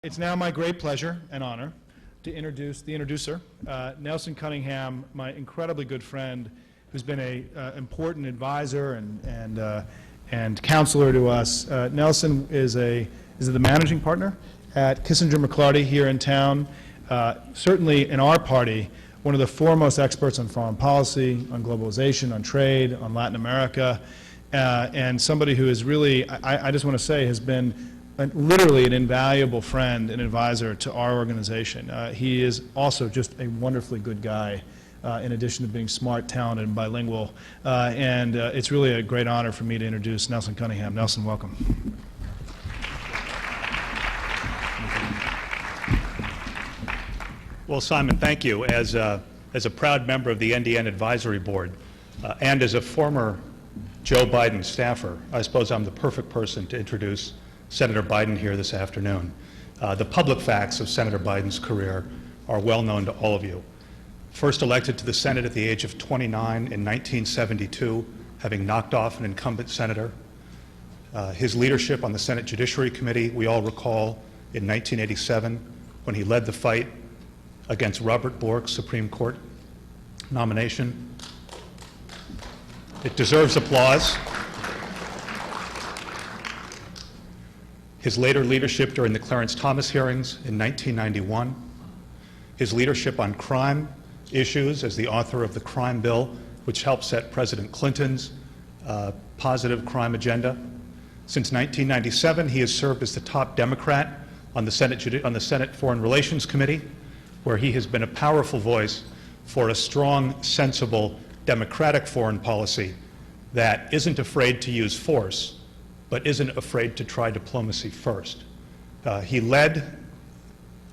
It's now my great pleasure and honor to introduce the introducer, Nelson Cunningham, my incredibly good friend, who's been an important advisor and counselor to us. Nelson is the managing partner at Kissinger McClarty here in town. Certainly in our party, one of the foremost experts on foreign policy, on globalization, on trade, on Latin America, and somebody who is really, I just want to say, has been literally an invaluable friend and advisor to our organization. He is also just a wonderfully good guy, in addition to being smart, talented, and bilingual. It's really a great honor for me to introduce Nelson Cunningham. Nelson, welcome. Well, Simon, thank you. As a proud member of the NDN Advisory Board and as a former Joe Biden staffer, I suppose I'm the perfect person to introduce Senator Biden here this afternoon. The public facts of Senator Biden's career are well known to all of you. First elected to the Senate at the age of 29 in 1972, having knocked off an incumbent senator. His leadership on the Senate Judiciary Committee, we all recall, in 1987, when he led the fight against Robert Bork's Supreme Court nomination. It deserves applause. His later leadership during the Clarence Thomas hearings in 1991, his leadership on crime issues as the author of the crime bill, which helped set President Clinton's positive crime agenda. Since 1997, he has served as the top Democrat on the Senate Foreign Relations Committee, where he has been a powerful voice for a strong, sensible, democratic foreign policy that isn't afraid to use force, but isn't afraid to try diplomacy first. He led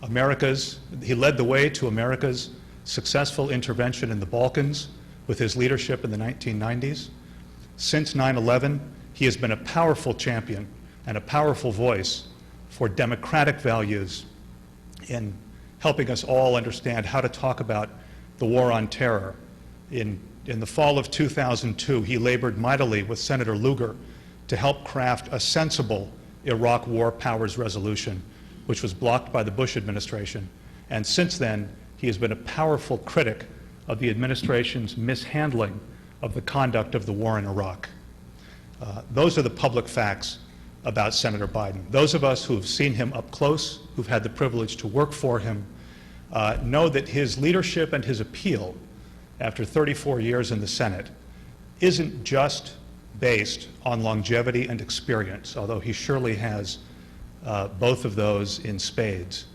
the way to America's successful intervention in the Balkans with his leadership in the 1990s. Since 9/11, he has been a powerful champion and a powerful voice for democratic values in helping us all understand how to talk about the war on terror. In the fall of 2002, he labored mightily with Senator Lugar to help craft a sensible Iraq War Powers Resolution, which was blocked by the Bush administration. And since then, he has been a powerful critic of the administration's mishandling of the conduct of the war in Iraq. Those are the public facts about Senator Biden. Those of us who have seen him up close, who've had the privilege to work for him, know that his leadership and his appeal after 34 years in the Senate isn't just based on longevity and experience, although he surely has both of those in spades.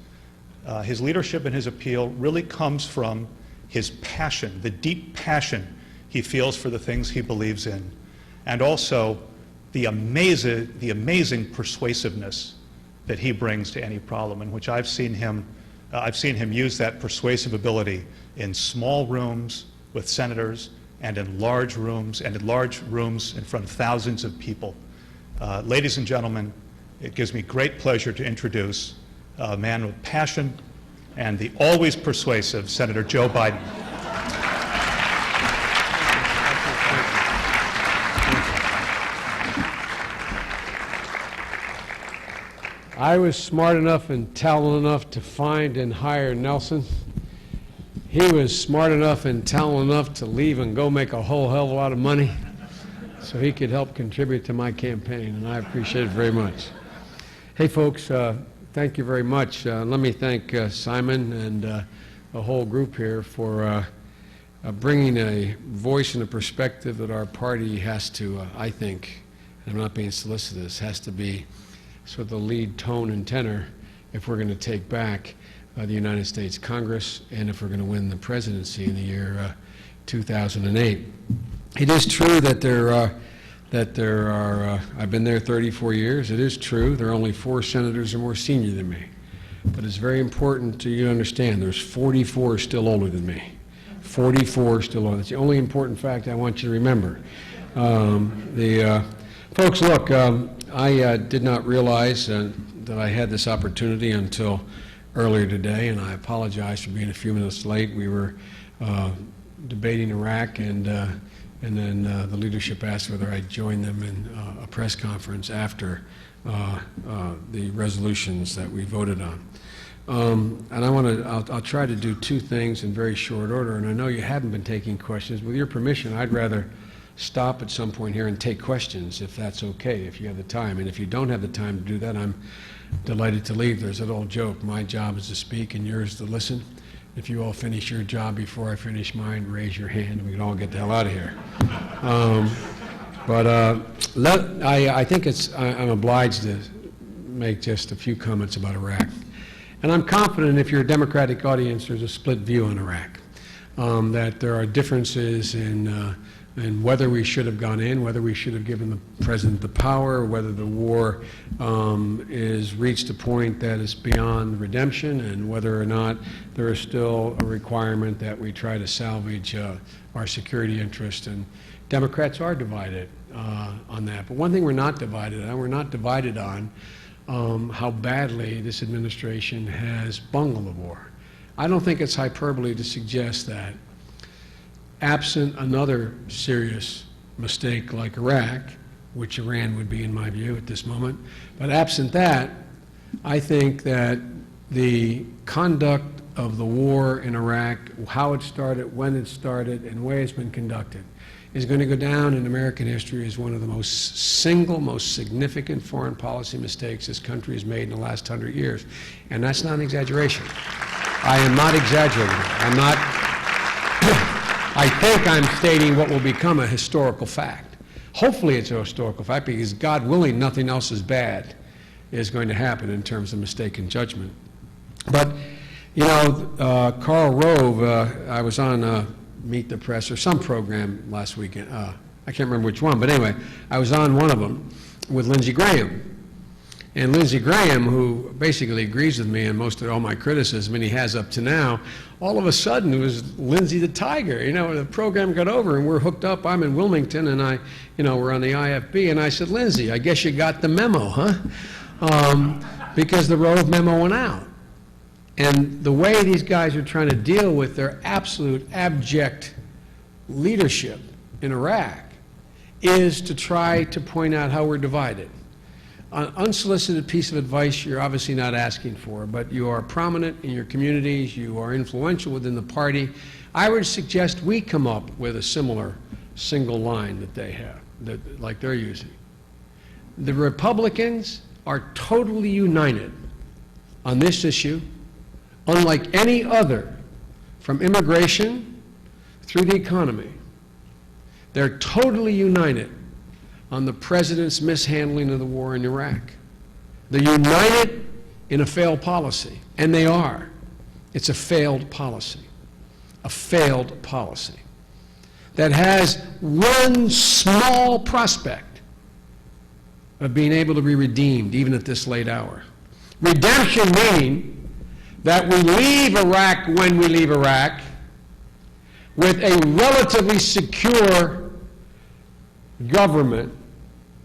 His leadership and his appeal really comes from his passion, the deep passion he feels for the things he believes in, and also the amazing persuasiveness that he brings to any problem, in which I've seen him use that persuasive ability in small rooms with senators and in large rooms in front of thousands of people. Ladies and gentlemen, it gives me great pleasure to introduce a man with passion and the always persuasive Senator Joe Biden. I was smart enough and talented enough to find and hire Nelson. He was smart enough and talented enough to leave and go make a whole hell of a lot of money so he could help contribute to my campaign, and I appreciate it very much. Hey folks, thank you very much. Let me thank Simon and the whole group here for bringing a voice and a perspective that our party has to, I think, and I'm not being solicitous, has to be sort of the lead tone and tenor if we're going to take back the United States Congress and if we're going to win the presidency in the year 2008. It is true that there are I've been there 34 years. It is true there are only 4 senators who are more senior than me. But it's very important to you to understand there's 44 still older than me. 44 still older. That's the only important fact I want you to remember. Folks, look, I did not realize that I had this opportunity until earlier today, and I apologize for being a few minutes late. We were debating Iraq, and then the leadership asked whether I'd join them in a press conference after the resolutions that we voted on. And I'll try to do two things in very short order, and I know you haven't been taking questions. With your permission, I'd rather stop at some point here and take questions, if that's okay, if you have the time. And if you don't have the time to do that, I'm delighted to leave. There's that old joke, my job is to speak and yours to listen. If you all finish your job before I finish mine, raise your hand and we can all get the hell out of here. I think I'm obliged to make just a few comments about Iraq. And I'm confident if you're a Democratic audience, there's a split view on Iraq, that there are differences in whether we should have gone in, whether we should have given the president the power, whether the war is reached a point that is beyond redemption, and whether or not there is still a requirement that we try to salvage our security interest. And Democrats are divided on that. But one thing we're not divided on, how badly this administration has bungled the war. I don't think it's hyperbole to suggest that absent another serious mistake like Iraq, which Iran would be in my view at this moment, but absent that, I think that the conduct of the war in Iraq, how it started, when it started, and the way it's been conducted, is going to go down in American history as one of the most significant foreign policy mistakes this country has made in the last 100 years. And that's not an exaggeration. I am not exaggerating. I think I'm stating what will become a historical fact. Hopefully it's a historical fact, because God willing, nothing else as bad is going to happen in terms of mistaken judgment. But, you know, Karl Rove, I was on Meet the Press or some program last weekend. I can't remember which one, but anyway, I was on one of them with Lindsey Graham. And Lindsey Graham, who basically agrees with me on most of all my criticism, and he has up to now, all of a sudden it was Lindsey the Tiger. You know, the program got over and we're hooked up. I'm in Wilmington and we're on the IFB, and I said, Lindsey, I guess you got the memo, huh? Because the Rove memo went out. And the way these guys are trying to deal with their absolute abject leadership in Iraq is to try to point out how we're divided. An unsolicited piece of advice you're obviously not asking for, but you are prominent in your communities, you are influential within the party. I would suggest we come up with a similar single line that they have, like they're using. The Republicans are totally united on this issue, unlike any other, from immigration through the economy. They're totally united on the president's mishandling of the war in Iraq. They're united in a failed policy, and they are. It's a failed policy that has one small prospect of being able to be redeemed, even at this late hour. Redemption meaning that we leave Iraq when we leave Iraq with a relatively secure government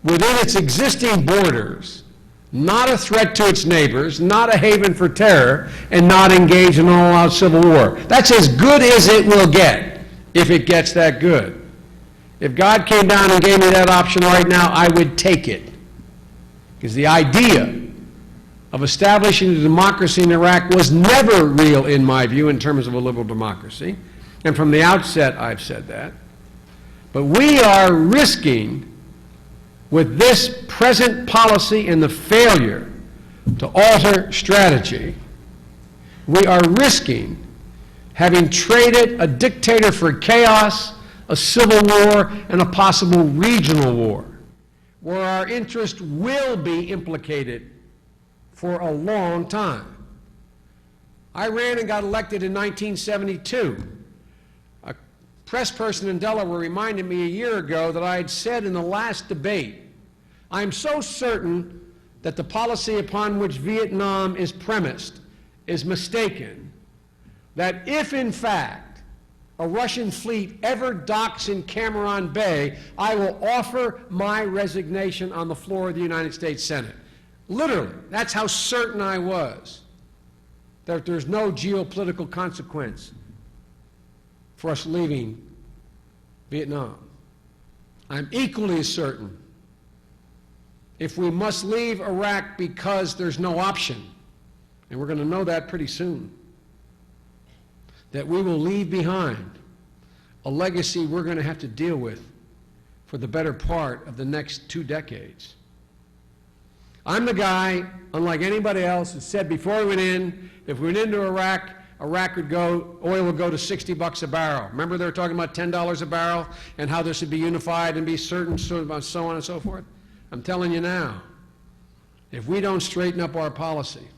within its existing borders, not a threat to its neighbors, not a haven for terror, and not engaged in an all-out civil war. That's as good as it will get, if it gets that good. If God came down and gave me that option right now, I would take it. Because the idea of establishing a democracy in Iraq was never real, in my view, in terms of a liberal democracy. And from the outset, I've said that. But we are risking, with this present policy and the failure to alter strategy, we are risking having traded a dictator for chaos, a civil war, and a possible regional war, where our interest will be implicated for a long time. I ran and got elected in 1972. A press person in Delaware reminded me a year ago that I had said in the last debate, I'm so certain that the policy upon which Vietnam is premised is mistaken, that if in fact a Russian fleet ever docks in Cameron Bay, I will offer my resignation on the floor of the United States Senate. Literally, that's how certain I was that there's no geopolitical consequence for us leaving Vietnam. I'm equally as certain if we must leave Iraq because there's no option, and we're going to know that pretty soon, that we will leave behind a legacy we're going to have to deal with for the better part of the next 2 decades. I'm the guy, unlike anybody else, who said before we went in, if we went into Iraq, oil would go to $60 a barrel. Remember they were talking about $10 a barrel and how this would be unified and be certain, so on and so forth? I'm telling you now, if we don't straighten up our policy,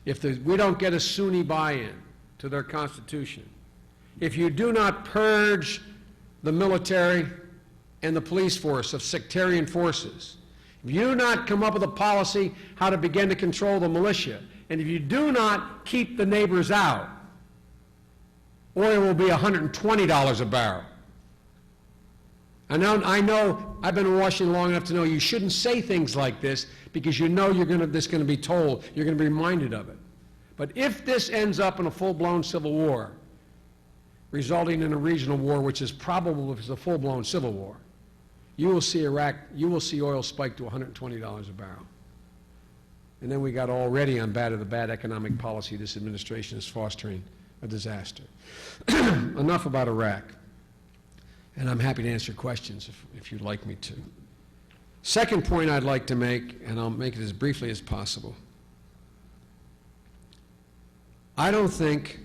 if we don't get a Sunni buy-in to their constitution, if you do not purge the military and the police force of sectarian forces, if you do not come up with a policy how to begin to control the militia, and if you do not keep the neighbors out, oil will be $120 a barrel. I know, I've been in Washington long enough to know you shouldn't say things like this because you know this is going to be told, you're going to be reminded of it. But if this ends up in a full-blown civil war, resulting in a regional war, which is probable if it's a full-blown civil war, you will see oil spike to $120 a barrel. And then we got already on the bad economic policy this administration is fostering a disaster. Enough about Iraq. And I'm happy to answer questions if you'd like me to. Second point I'd like to make, and I'll make it as briefly as possible. I don't think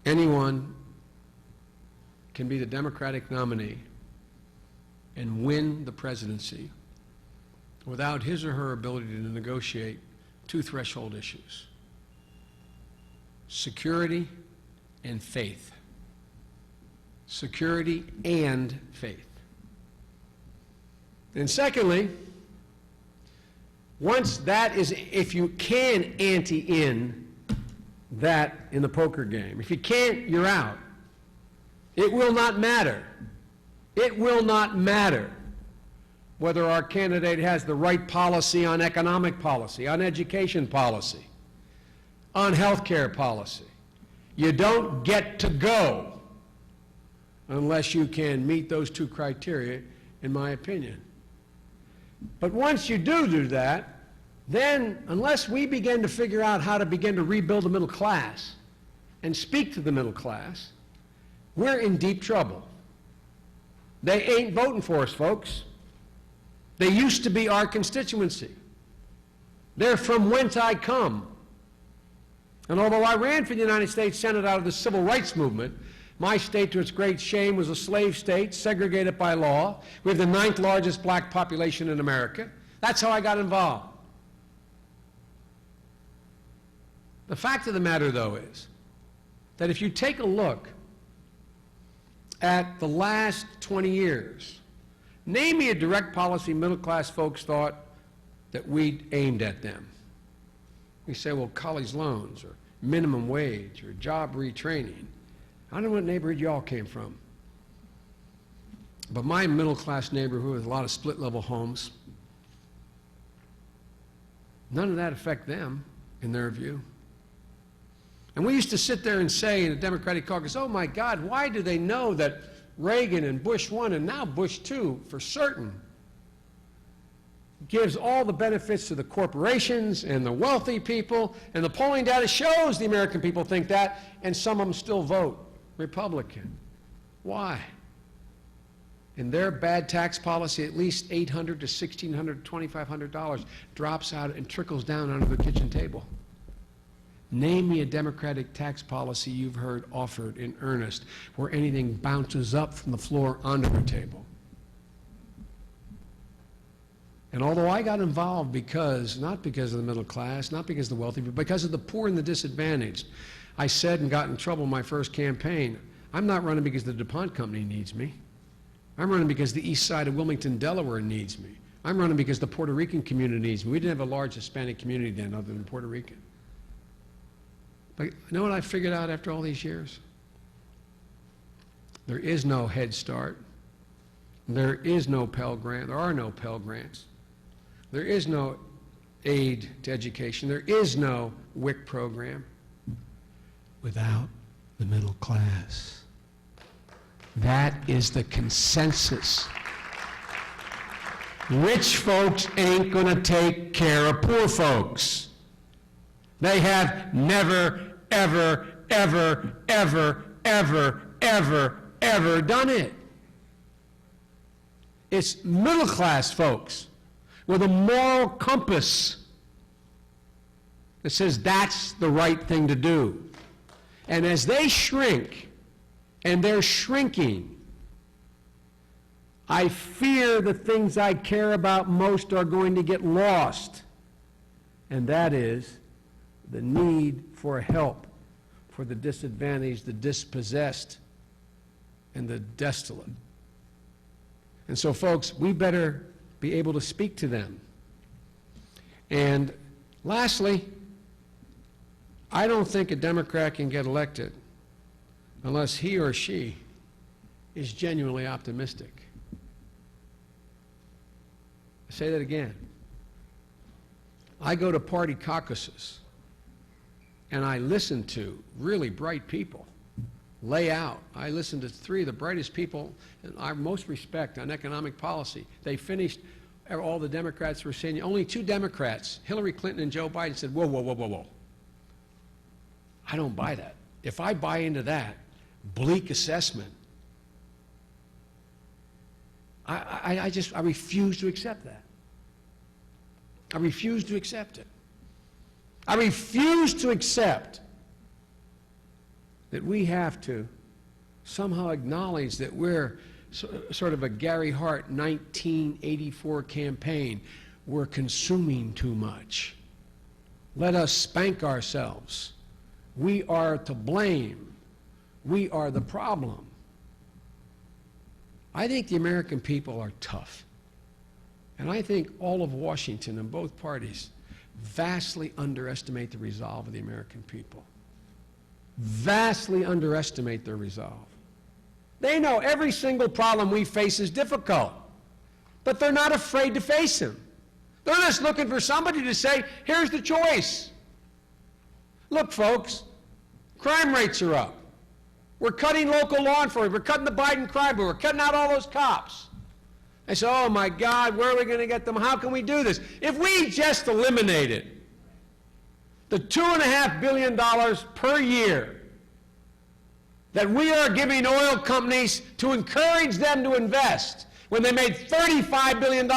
anyone can be the Democratic nominee and win the presidency without his or her ability to negotiate 2 threshold issues: security and faith. Security and faith. And secondly, once that is, if you can ante in that in the poker game, if you can't, you're out. It will not matter. It will not matter whether our candidate has the right policy on economic policy, on education policy, on health care policy. You don't get to go unless you can meet those 2 criteria, in my opinion. But once you do that, then unless we begin to figure out how to begin to rebuild the middle class and speak to the middle class, we're in deep trouble. They ain't voting for us, folks. They used to be our constituency. They're from whence I come. And although I ran for the United States Senate out of the civil rights movement, my state, to its great shame, was a slave state, segregated by law. We have the 9th largest black population in America. That's how I got involved. The fact of the matter, though, is that if you take a look at the last 20 years, name me a direct policy middle-class folks thought that we aimed at them. We say, well, college loans, or minimum wage, or job retraining. I don't know what neighborhood you all came from, but my middle-class neighborhood with a lot of split-level homes, none of that affect them, in their view. And we used to sit there and say in the Democratic caucus, oh my God, why do they know that Reagan and Bush 1 and now Bush 2, for certain, gives all the benefits to the corporations and the wealthy people, and the polling data shows the American people think that, and some of them still vote Republican. Why? In their bad tax policy, at least $800 to $1,600, $2,500 drops out and trickles down onto the kitchen table. Name me a Democratic tax policy you've heard offered in earnest where anything bounces up from the floor onto the table. And although I got involved not because of the middle class, not because of the wealthy, but because of the poor and the disadvantaged, I said and got in trouble in my first campaign, I'm not running because the DuPont company needs me. I'm running because the east side of Wilmington, Delaware needs me. I'm running because the Puerto Rican community needs me. We didn't have a large Hispanic community then other than Puerto Rican. But you know what I figured out after all these years? There is no Head Start. There is no Pell Grant. There are no Pell Grants. There is no aid to education. There is no WIC program without the middle class. That is the consensus. Rich folks ain't going to take care of poor folks. They have never, ever, ever, ever, ever, ever, ever done it. It's middle-class folks with a moral compass that says that's the right thing to do. And as they shrink, and they're shrinking, I fear the things I care about most are going to get lost, and that is the need for help for the disadvantaged, the dispossessed, and the desolate. And so, folks, we better be able to speak to them. And lastly, I don't think a Democrat can get elected unless he or she is genuinely optimistic. I'll say that again. I go to party caucuses, and I listen to really bright people lay out. I listened to three of the brightest people I most respect on economic policy. They finished, all the Democrats were saying, only two Democrats, Hillary Clinton and Joe Biden, said, whoa, whoa, whoa, whoa, whoa. I don't buy that. If I buy into that bleak assessment, I refuse to accept that. I refuse to accept it. I refuse to accept that we have to somehow acknowledge that we're sort of a Gary Hart 1984 campaign. We're consuming too much. Let us spank ourselves. We are to blame. We are the problem. I think the American people are tough. And I think all of Washington and both parties vastly underestimate the resolve of the American people. Vastly underestimate their resolve. They know every single problem we face is difficult, but they're not afraid to face them. They're just looking for somebody to say, here's the choice. Look, folks, crime rates are up. We're cutting local law enforcement. We're cutting the Biden crime bill. We're cutting out all those cops. They say, oh my God, where are we going to get them? How can we do this? If we just eliminated the $2.5 billion per year that we are giving oil companies to encourage them to invest when they made $35 billion.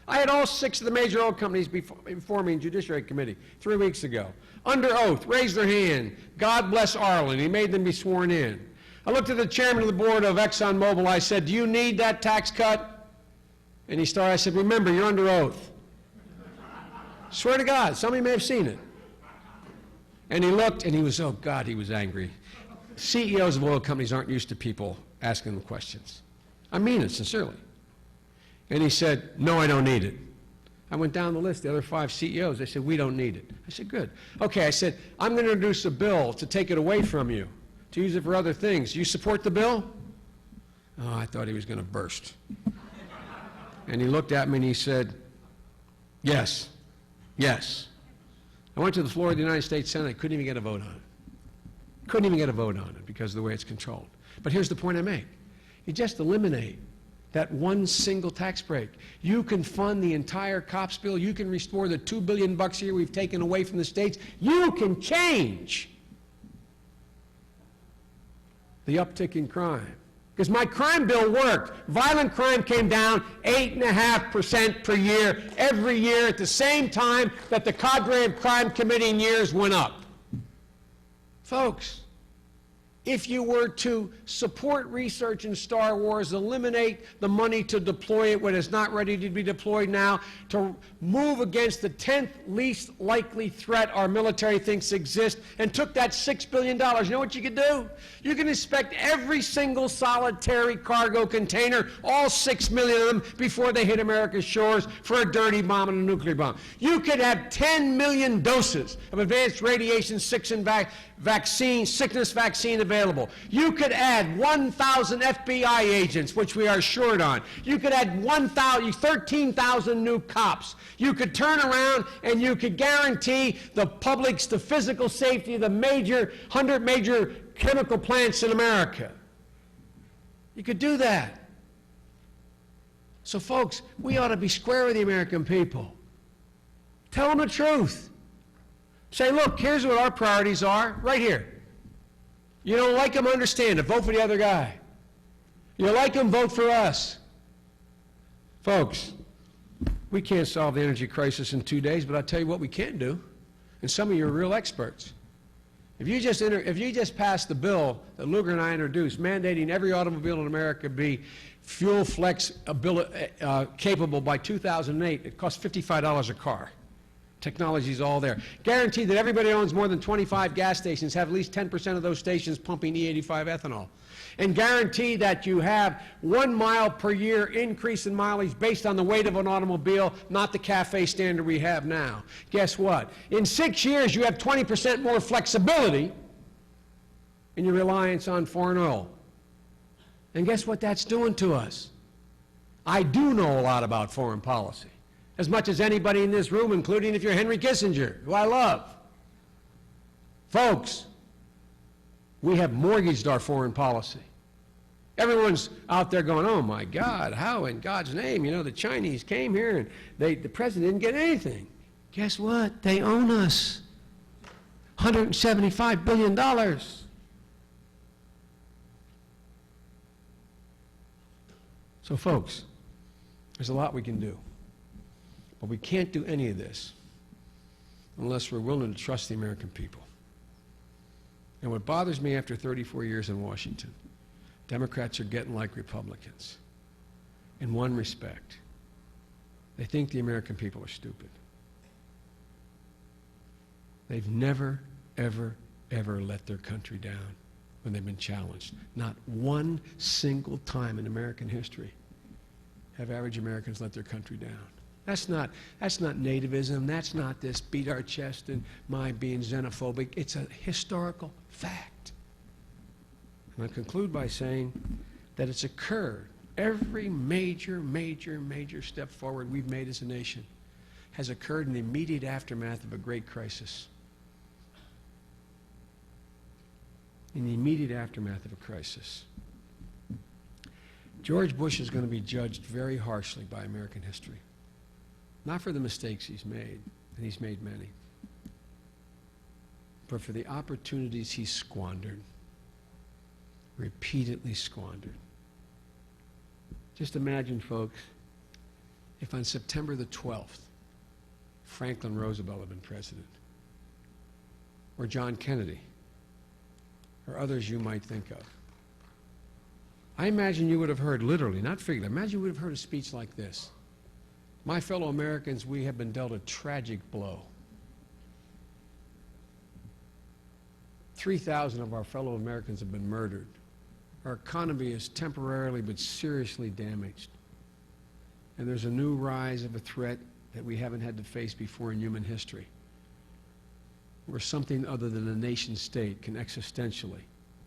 I had all 6 of the major oil companies before me in Judiciary Committee 3 weeks ago. Under oath, raised their hand. God bless Arlen. He made them be sworn in. I looked at the chairman of the board of ExxonMobil. I said, do you need that tax cut? And he started, I said, remember, you're under oath. Swear to God, somebody may have seen it. And he looked, and he was, oh God, he was angry. CEOs of oil companies aren't used to people asking them questions. I mean it sincerely. And he said, no, I don't need it. I went down the list, the other 5 CEOs. They said, we don't need it. I said, good. Okay, I said, I'm going to introduce a bill to take it away from you, to use it for other things. You support the bill? Oh, I thought he was going to burst. And he looked at me and he said, yes, yes. I went to the floor of the United States Senate. I couldn't even get a vote on it. Couldn't even get a vote on it because of the way it's controlled. But here's the point I make. You just eliminate that one single tax break. You can fund the entire COPS bill. You can restore the $2 billion a year we've taken away from the states. You can change the uptick in crime. Because my crime bill worked. Violent crime came down 8.5% per year, every year, at the same time that the cadre of crime committing years went up. Folks, if you were to support research in Star Wars, eliminate the money to deploy it when it's not ready to be deployed now, to move against the 10th least likely threat our military thinks exists, and took that $6 billion, you know what you could do? You can inspect every single solitary cargo container, all 6 million of them, before they hit America's shores for a dirty bomb and a nuclear bomb. You could have 10 million doses of advanced radiation sickness vaccine available. You could add 1,000 FBI agents, which we are short on. You could add 13,000 new cops. You could turn around and you could guarantee the public's the physical safety of the 100 major chemical plants in America. You could do that. So folks, we ought to be square with the American people. Tell them the truth. Say, look, here's what our priorities are, right here. You don't like them, understand it. Vote for the other guy. You like them, vote for us. Folks, we can't solve the energy crisis in 2 days, but I'll tell you what we can do. And some of you are real experts. If you just pass the bill that Lugar and I introduced, mandating every automobile in America be fuel flex capable by 2008, it costs $55 a car. Technology's all there. Guarantee that everybody owns more than 25 gas stations, have at least 10% of those stations pumping E85 ethanol. And guarantee that you have 1 mile per year increase in mileage based on the weight of an automobile, not the CAFE standard we have now. Guess what? In 6 years, you have 20% more flexibility in your reliance on foreign oil. And guess what that's doing to us? I do know a lot about foreign policy, as much as anybody in this room, including if you're Henry Kissinger, who I love. Folks, we have mortgaged our foreign policy. Everyone's out there going, oh my God, how in God's name, you know, the Chinese came here and the president didn't get anything. Guess what? They own us. $175 billion. So folks, there's a lot we can do. But we can't do any of this unless we're willing to trust the American people. And what bothers me after 34 years in Washington, Democrats are getting like Republicans in one respect. They think the American people are stupid. They've never, ever, ever let their country down when they've been challenged. Not one single time in American history have average Americans let their country down. That's not nativism. That's not this beat our chest and my being xenophobic. It's a historical fact. And I'll conclude by saying that it's occurred. Every major step forward we've made as a nation has occurred in the immediate aftermath of a great crisis. In the immediate aftermath of a crisis. George Bush is going to be judged very harshly by American history. Not for the mistakes he's made, and he's made many, but for the opportunities he's squandered, repeatedly squandered. Just imagine, folks, if on September the 12th, Franklin Roosevelt had been president, or John Kennedy, or others you might think of. I imagine you would have heard, literally, not figuratively, imagine you would have heard a speech like this. My fellow Americans, we have been dealt a tragic blow. 3,000 of our fellow Americans have been murdered. Our economy is temporarily but seriously damaged. And there's a new rise of a threat that we haven't had to face before in human history, where something other than a nation state can existentially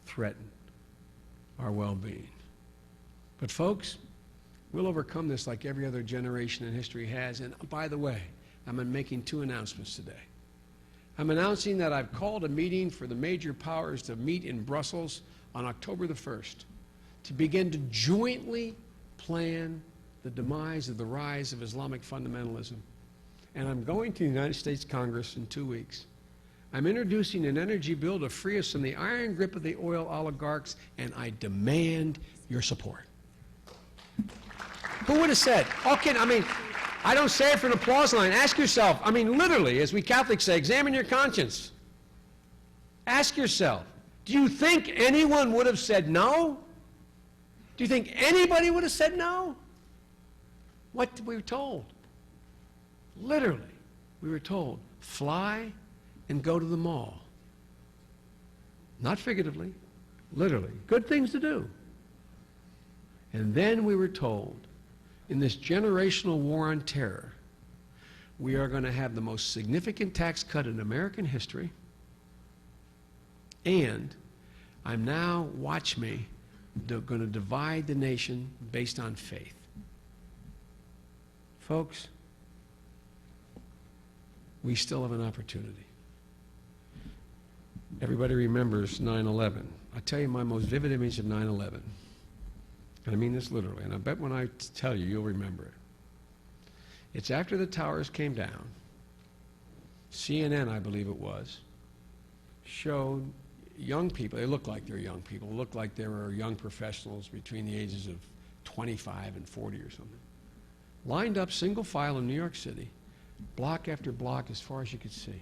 threaten our well-being. But folks, we'll overcome this like every other generation in history has. And by the way, I'm making 2 announcements today. I'm announcing that I've called a meeting for the major powers to meet in Brussels on October the 1st to begin to jointly plan the demise of the rise of Islamic fundamentalism. And I'm going to the United States Congress in 2 weeks. I'm introducing an energy bill to free us from the iron grip of the oil oligarchs, and I demand your support. Who would have said? Okay, I mean, I don't say it for an applause line. Ask yourself, I mean, literally, as we Catholics say, examine your conscience. Ask yourself, do you think anyone would have said no? Do you think anybody would have said no? What we were told? Literally, we were told, fly and go to the mall. Not figuratively, literally. Good things to do. And then we were told, in this generational war on terror, we are going to have the most significant tax cut in American history, and I'm now, watch me, going to divide the nation based on faith. Folks, we still have an opportunity. Everybody remembers 9/11. I'll tell you my most vivid image of 9/11. and I mean this literally, and I bet when I tell you, you'll remember it. It's after the towers came down, CNN, I believe it was, showed young people, they look like they're young people, look like they were young professionals between the ages of 25 and 40 or something, lined up single file in New York City, block after block as far as you could see.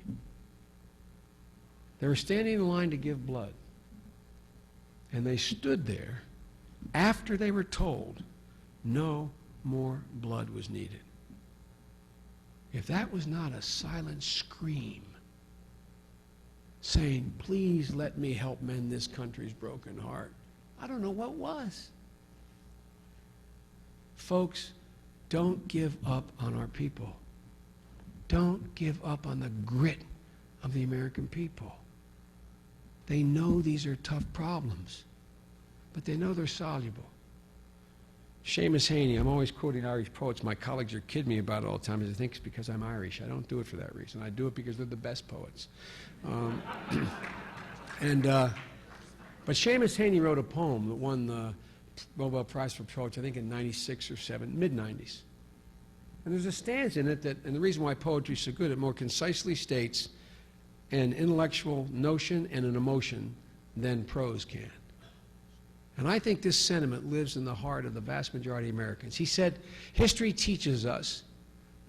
They were standing in line to give blood. And they stood there after they were told no more blood was needed. If that was not a silent scream saying, please let me help mend this country's broken heart, I don't know what was. Folks, don't give up on our people. Don't give up on the grit of the American people. They know these are tough problems, but they know they're soluble. Seamus Heaney, I'm always quoting Irish poets. My colleagues are kidding me about it all the time. They think it's because I'm Irish. I don't do it for that reason. I do it because they're the best poets. But Seamus Heaney wrote a poem that won the Nobel Prize for Poetry, I think in 96 or 7, mid-90s. And there's a stanza in it that, and the reason why poetry is so good, it more concisely states an intellectual notion and an emotion than prose can. And I think this sentiment lives in the heart of the vast majority of Americans. He said, history teaches us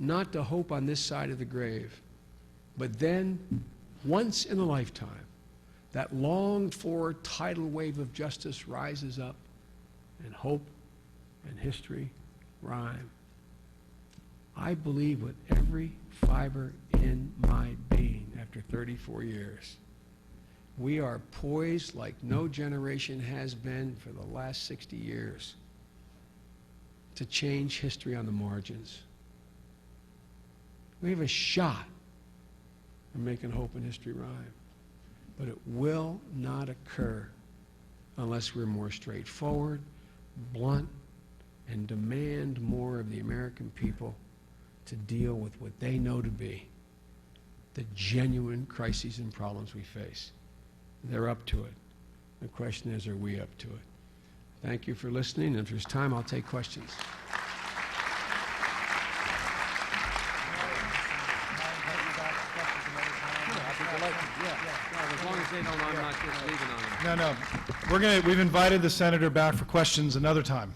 not to hope on this side of the grave, but then, once in a lifetime, that longed-for tidal wave of justice rises up, and hope and history rhyme. I believe with every fiber in my being after 34 years. We are poised like no generation has been for the last 60 years to change history on the margins. We have a shot at making hope and history rhyme, but it will not occur unless we're more straightforward, blunt, and demand more of the American people to deal with what they know to be the genuine crises and problems we face. They're up to it. The question is, are we up to it? Thank you for listening, and if there's time, I'll take questions. As long as they don't, I'm not just leaving on them. No, we've invited the senator back for questions another time.